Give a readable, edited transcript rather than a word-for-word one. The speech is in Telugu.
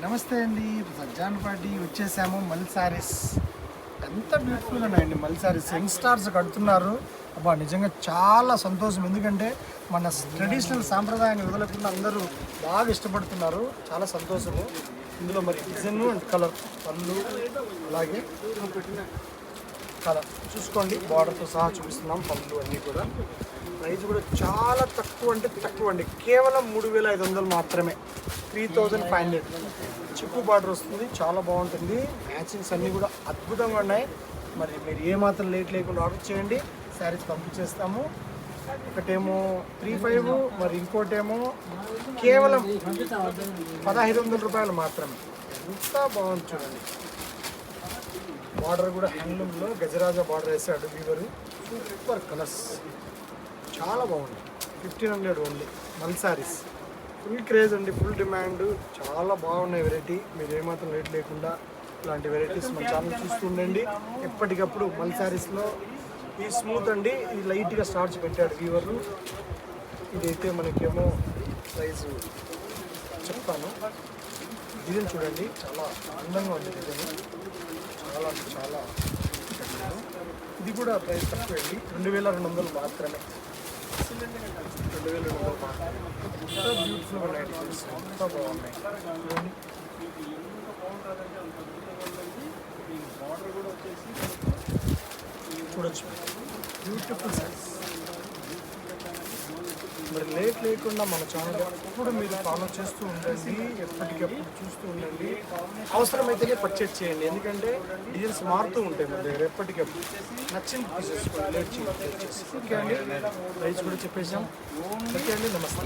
నమస్తే అండి. సజ్జాన్పాటి వచ్చేసాము. మల్ శారీస్ ఎంత బ్యూటిఫుల్ ఉన్నాయండి. మల్ శారీస్ యంగ్ స్టార్స్ కడుతున్నారు. అబ్బా నిజంగా చాలా సంతోషం. ఎందుకంటే మన ట్రెడిషనల్ సాంప్రదాయాన్ని వదలకుండా అందరూ బాగా ఇష్టపడుతున్నారు. చాలా సంతోషము. ఇందులో మరి డిజైన్ అండ్ కలర్ పళ్ళు అలాగే కలర్ చూసుకోండి. బార్డర్తో సహా చూపిస్తున్నాం. పళ్ళు అన్నీ కూడా. ప్రైస్ కూడా చాలా తక్కువ అంటే తక్కువ అండి. కేవలం 3,500 మాత్రమే. 3,500. చిక్కు బార్డర్ వస్తుంది. చాలా బాగుంటుంది. మ్యాచింగ్స్ అన్నీ కూడా అద్భుతంగా ఉన్నాయి. మరి మీరు ఏమాత్రం లేట్ లేకుండా ఆర్డర్ చేయండి. శారీస్ పంపించేస్తాము. ఒకటేమో 3,500, మరి ఇంకోటేమో కేవలం 1,500 రూపాయలు మాత్రమే. ఎంత బాగుంది చూడండి. బార్డర్ కూడా హ్యాండ్లూమ్లో గజరాజా బార్డర్ వేసాడు వీవరు. సూపర్ కలర్స్ చాలా బాగుంది. 1,500 ఓన్లీ. మల్ శారీస్ ఫుల్ క్రేజ్ అండి, ఫుల్ డిమాండ్. చాలా బాగున్నాయి వెరైటీ. మీరు ఏమాత్రం రేట్ లేకుండా ఇలాంటి వెరైటీస్ మన ఛానల్ చూస్తూ ఉండండి. ఎప్పటికప్పుడు మల్ శారీస్లో ఈ స్మూత్ అండి, ఈ లైట్గా స్టార్చ్ పెట్టాడు వీవరు. ఇదైతే మనకేమో ప్రైస్ చెప్తాను. డిజైన్ చూడండి, చాలా అందంగా ఉంది డిజైన్. చాలా చాలా ఇది కూడా ప్రైస్ తక్కువ అండి. 2,200 మాత్రమే. 2,200 మాత్రమే. ఎంత బ్యూటిఫుల్గా ఉన్నాయి డిజైన్స్, ఎంత బాగున్నాయి చూడండి. చూడొచ్చు, బ్యూటిఫుల్ సైజ్. మరి లేట్ లేకుండా మన ఛానల్ ఎప్పుడు మీరు ఫాలో చేస్తూ ఉండండి. ఎప్పటికప్పుడు చూస్తూ ఉండండి. అవసరమైతేనే పర్చేజ్ చేయండి. ఎందుకంటే డిజైన్స్ మారుతూ ఉంటాయి మన దగ్గర. ఎప్పటికప్పుడు నచ్చింది తీసేసుకోండి. లేట్ చేసి ఓకే అండి. ప్రైస్ కూడా చెప్పేసాం. ఓకే అండి. నమస్తే.